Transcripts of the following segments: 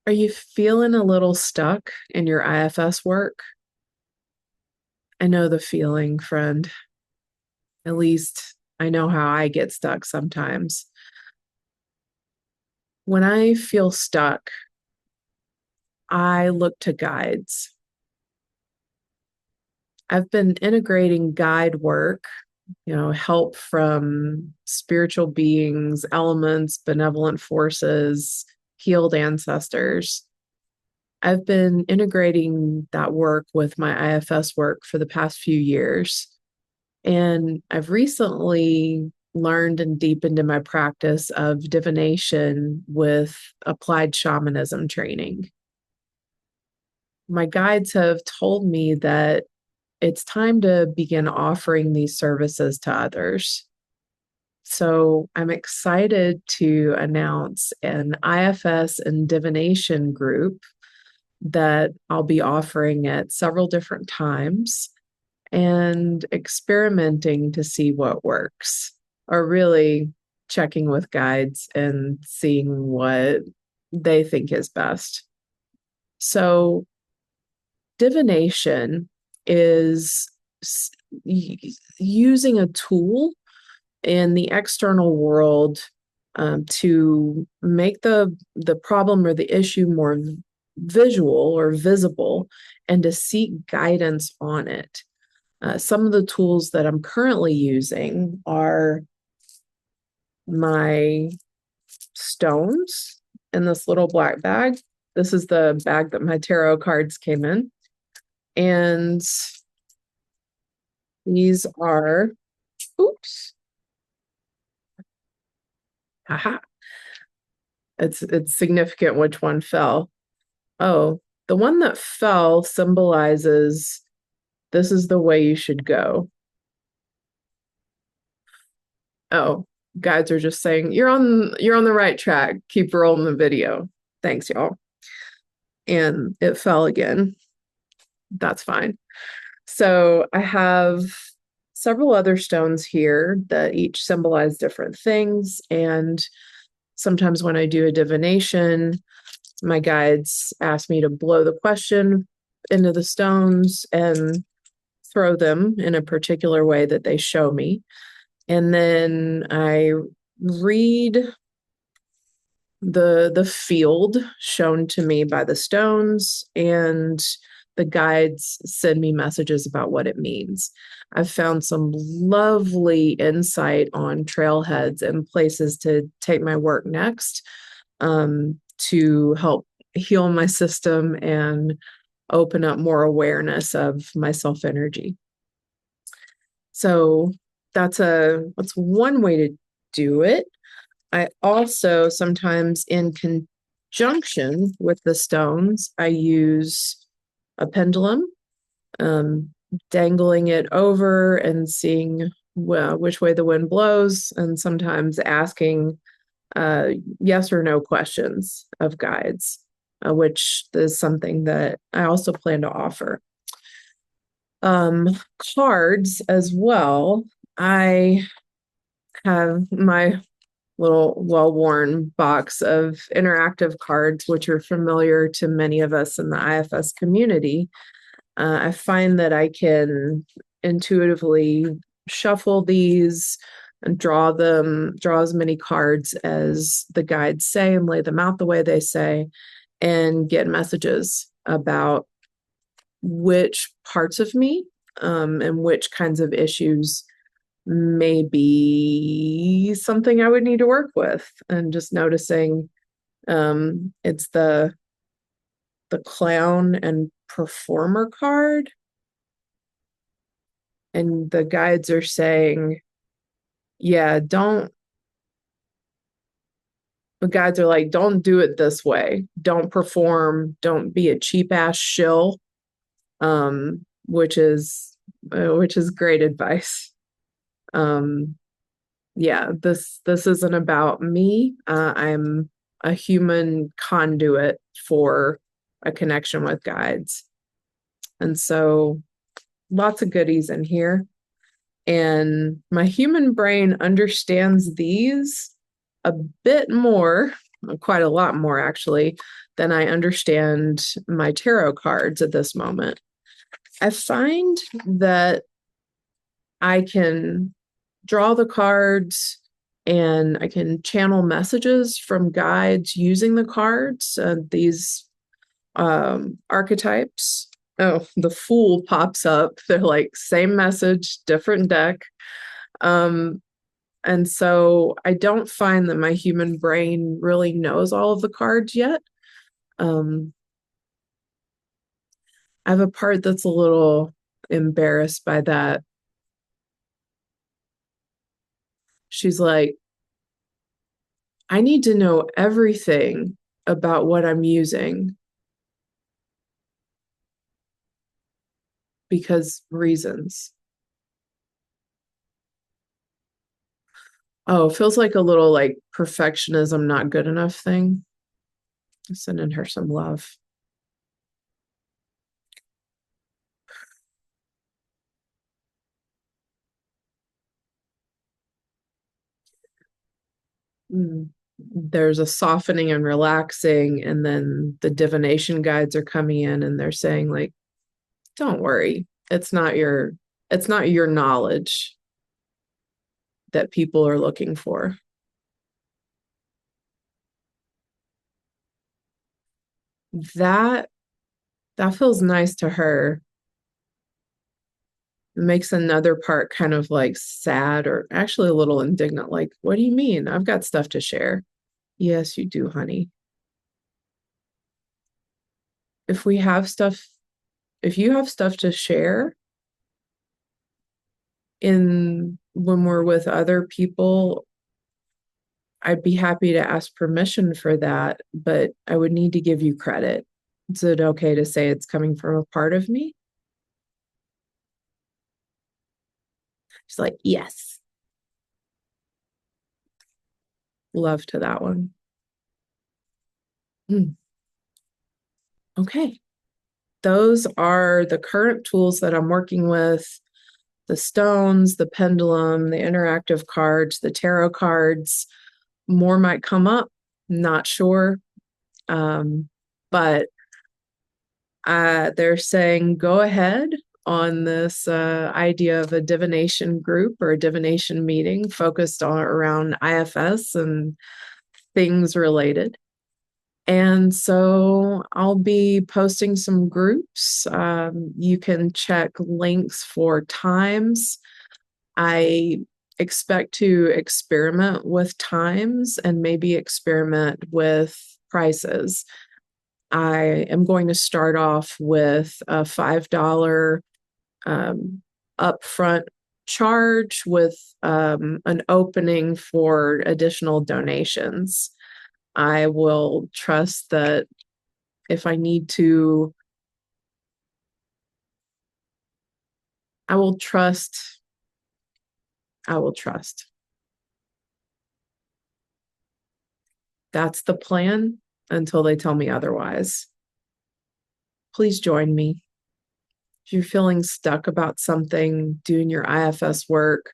Are you feeling a little stuck in your IFS work? I know the feeling, friend. At least I know how I get stuck sometimes. When I feel stuck, I look to guides. I've been integrating guide work, help from spiritual beings, elements, benevolent forces, healed ancestors. I've been integrating that work with my IFS work for the past few years. And I've recently learned and deepened in my practice of divination with applied shamanism training. My guides have told me that it's time to begin offering these services to others. So I'm excited to announce an IFS and divination group that I'll be offering at several different times and experimenting to see what works, or really checking with guides and seeing what they think is best. So, divination is using a tool in the external world to make the problem or the issue more visual or visible and to seek guidance on it. Some of the tools that I'm currently using are my stones in this little black bag. This is the bag that my tarot cards came in. And these are, oops, haha. It's significant which one fell. Oh, the one that fell symbolizes this is the way you should go. Oh, guides are just saying you're on the right track. Keep rolling the video. Thanks, y'all. And it fell again. That's fine. So I have several other stones here that each symbolize different things. And sometimes when I do a divination, my guides ask me to blow the question into the stones and throw them in a particular way that they show me. And then I read the field shown to me by the stones, and the guides send me messages about what it means. I've found some lovely insight on trailheads and places to take my work next, to help heal my system and open up more awareness of my self energy. So that's one way to do it. I also sometimes, in conjunction with the stones, I use a pendulum, um, dangling it over and seeing which way the wind blows, and sometimes asking yes or no questions of guides, which is something that I also plan to offer. Um, Cards as well. I have my little well-worn box of interactive cards, which are familiar to many of us in the IFS community. I find that I can intuitively shuffle these and draw as many cards as the guides say and lay them out the way they say, and get messages about which parts of me and which kinds of issues may be something I would need to work with. And just noticing it's the clown and performer card. And the guides are saying, yeah, the guides are like, don't do it this way. Don't perform. Don't be a cheap ass shill. Which is great advice. Um, yeah, this isn't about me. I'm a human conduit for a connection with guides. And so lots of goodies in here. And my human brain understands these a bit more quite a lot more actually, than I understand my tarot cards at this moment. I find that I can draw the cards and I can channel messages from guides using the cards, these archetypes. Oh, the Fool pops up. They're like same message, different deck. And so I don't find that my human brain really knows all of the cards yet. Um, I have a part that's a little embarrassed by that. She's like, I need to know everything about what I'm using because reasons. Oh, it feels like a little like perfectionism, not good enough thing. Sending her some love. Mm. There's a softening and relaxing, and then the divination guides are coming in and they're saying, like, don't worry. It's not your knowledge that people are looking for. That that feels nice to her. It makes another part kind of like sad or actually a little indignant. Like, what do you mean? I've got stuff to share. Yes, you do, honey. If we have stuff, if you have stuff to share in when we're with other people, I'd be happy to ask permission for that, but I would need to give you credit. Is it okay to say it's coming from a part of me? She's like, yes, love to that one. Mm, okay. Those are the current tools that I'm working with: the stones, the pendulum, the interactive cards, the tarot cards. More might come up, not sure. But they're saying go ahead on this idea of a divination group or a divination meeting focused on around IFS and things related. And so I'll be posting some groups. You can check links for times. I expect to experiment with times and maybe experiment with prices. I am going to start off with a $5 upfront charge with an opening for additional donations. I will trust that if I need to, I will trust. I will trust. That's the plan until they tell me otherwise. Please join me. If you're feeling stuck about something, doing your IFS work,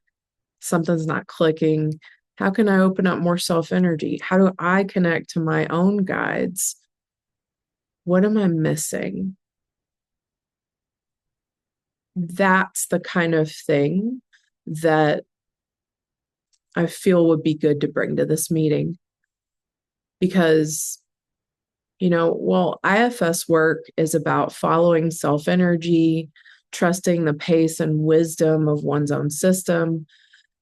something's not clicking, how can I open up more self energy? How do I connect to my own guides? What am I missing? That's the kind of thing that I feel would be good to bring to this meeting because, well, IFS work is about following self energy, trusting the pace and wisdom of one's own system.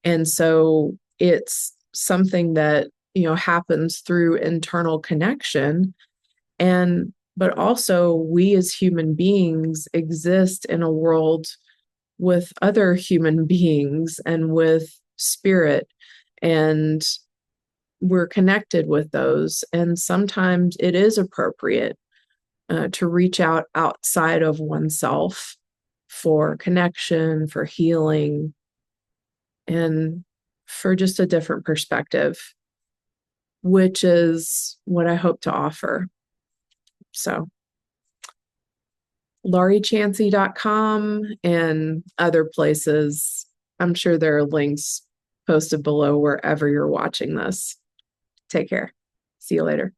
And so it's something that, happens through internal connection. But also, we as human beings exist in a world with other human beings and with spirit, and we're connected with those. And sometimes it is appropriate to reach out outside of oneself for connection, for healing, and for just a different perspective, which is what I hope to offer. So, lauriechancy.com and other places. I'm sure there are links posted below wherever you're watching this. Take care. See you later.